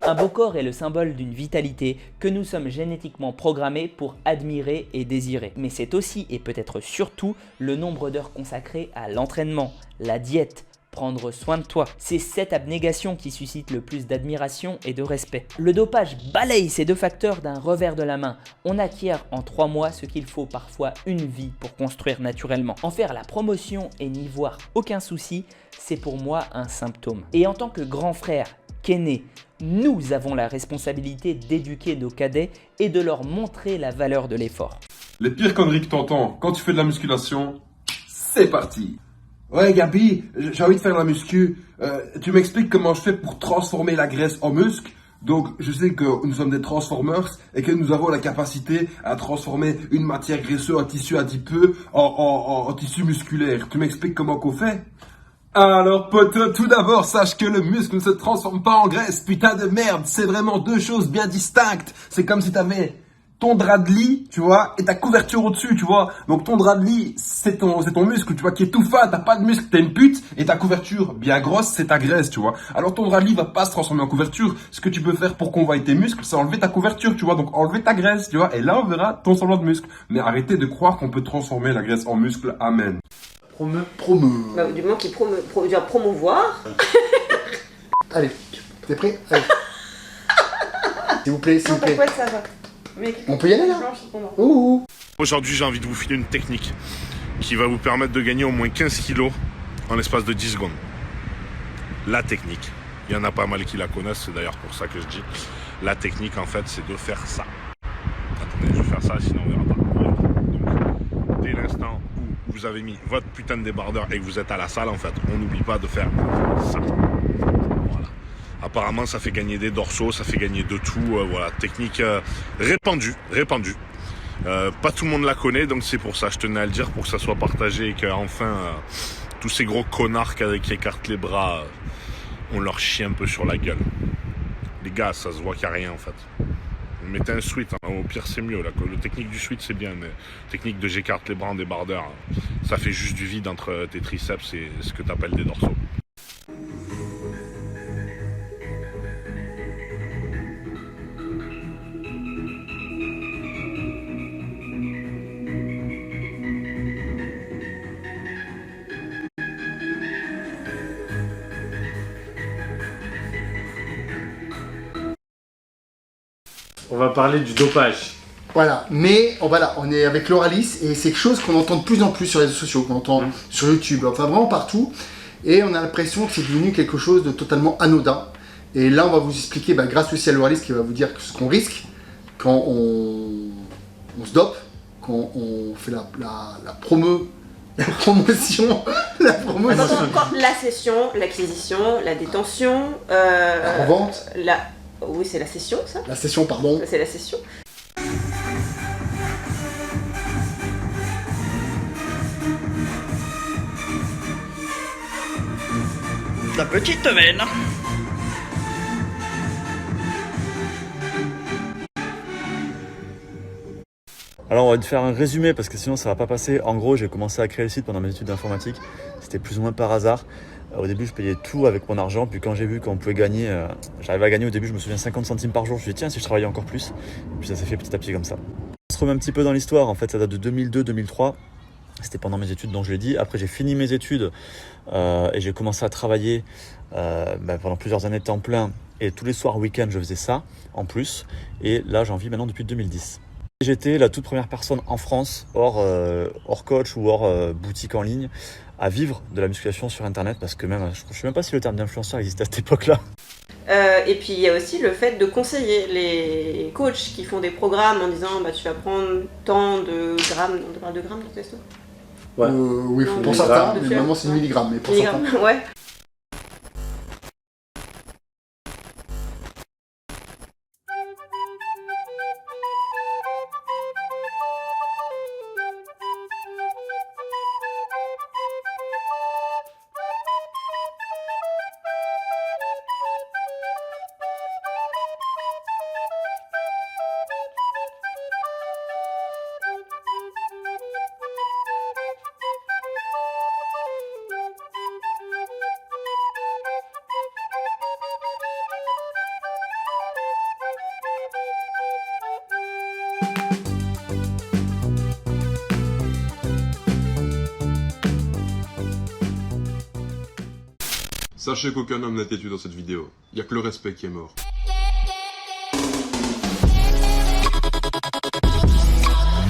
Un beau corps est le symbole d'une vitalité que nous sommes génétiquement programmés pour admirer et désirer. Mais c'est aussi et peut-être surtout le nombre d'heures consacrées à l'entraînement, la diète, prendre soin de toi. C'est cette abnégation qui suscite le plus d'admiration et de respect. Le dopage balaye ces deux facteurs d'un revers de la main. On acquiert en 3 mois ce qu'il faut parfois une vie pour construire naturellement. En faire la promotion et n'y voir aucun souci, c'est pour moi un symptôme. Et en tant que grand frère, qu'aîné, nous avons la responsabilité d'éduquer nos cadets et de leur montrer la valeur de l'effort. Les pires conneries que t'entends quand tu fais de la musculation, c'est parti. Ouais Gabi, j'ai envie de faire la muscu. Tu m'expliques comment je fais pour transformer la graisse en muscle? Donc je sais que nous sommes des transformers et que nous avons la capacité à transformer une matière graisseuse, un tissu adipeux en tissu musculaire. Tu m'expliques comment qu'on fait? Alors pote, tout d'abord, sache que le muscle ne se transforme pas en graisse, putain de merde, c'est vraiment deux choses bien distinctes. C'est comme si t'avais ton drap de lit, tu vois, et ta couverture au-dessus, tu vois. Donc ton drap de lit, c'est ton muscle, tu vois, qui est tout fat, t'as pas de muscle, t'es une pute, et ta couverture bien grosse, c'est ta graisse, tu vois. Alors ton drap de lit va pas se transformer en couverture. Ce que tu peux faire pour convoyer tes muscles, c'est enlever ta couverture, tu vois, donc enlever ta graisse, tu vois, et là on verra ton semblant de muscle. Mais arrêtez de croire qu'on peut transformer la graisse en muscle, amen. Bah, du moins qu'il promouvoir. Allez, t'es prêt? Allez. S'il vous plaît, s'il vous plaît. Pourquoi ça va? Mais On peut y aller là? Ouh. Aujourd'hui, j'ai envie de vous filer une technique qui va vous permettre de gagner au moins 15 kilos en l'espace de 10 secondes. La technique. Il y en a pas mal qui la connaissent, c'est d'ailleurs pour ça que je dis. La technique, en fait, c'est de faire ça. Attendez, je vais faire ça, sinon on verra pas. Donc, dès l'instant où vous avez mis votre putain de débardeur et que vous êtes à la salle, en fait, on n'oublie pas de faire ça. Voilà. Apparemment, ça fait gagner des dorsaux, ça fait gagner de tout. Voilà, technique répandue. Pas tout le monde la connaît, donc c'est pour ça, je tenais à le dire, pour que ça soit partagé et qu'enfin, tous ces gros connards qui écartent les bras, on leur chie un peu sur la gueule. Les gars, ça se voit qu'il n'y a rien en fait. Vous mettez un sweat, hein. Au pire c'est mieux. Le technique du sweat c'est bien, mais technique de j'écarte les bras en débardeur, ça fait juste du vide entre tes triceps et ce que tu appelles des dorsaux. On va parler du dopage. Voilà, mais on est avec Lauralis et c'est quelque chose qu'on entend de plus en plus sur les réseaux sociaux, qu'on entend sur YouTube, enfin vraiment partout. Et on a l'impression que c'est devenu quelque chose de totalement anodin. Et là, on va vous expliquer, grâce aussi à Lauralis qui va vous dire ce qu'on risque quand on se dope, quand on fait la promotion. La session, l'acquisition, la détention, La revente. Oui, c'est la session, ça. La session, pardon. C'est la session. La petite veine. Alors on va te faire un résumé parce que sinon ça va pas passer. En gros, j'ai commencé à créer le site pendant mes études d'informatique. C'était plus ou moins par hasard. Au début, je payais tout avec mon argent. Puis quand j'ai vu qu'on pouvait gagner, j'arrivais à gagner au début, je me souviens 50 centimes par jour. Je me suis dit tiens, si je travaillais encore plus. Et puis ça s'est fait petit à petit comme ça. On se remet un petit peu dans l'histoire. En fait, ça date de 2002-2003. C'était pendant mes études, donc je l'ai dit. Après, j'ai fini mes études et j'ai commencé à travailler pendant plusieurs années de temps plein. Et tous les soirs, week-end, je faisais ça en plus. Et là, j'en vis maintenant depuis 2010. J'étais la toute première personne en France, hors coach ou hors boutique en ligne, à vivre de la musculation sur Internet. Parce que même, je ne sais même pas si le terme d'influenceur existait à cette époque-là. Et puis il y a aussi le fait de conseiller les coachs qui font des programmes en disant tu vas prendre tant de grammes, on parle de grammes de testo. Ouais. Oui, Non, pour certains, mais normalement c'est milligrammes. Mais pour certains. Ouais. Sachez qu'aucun homme n'a été tué dans cette vidéo. Il n'y a que le respect qui est mort.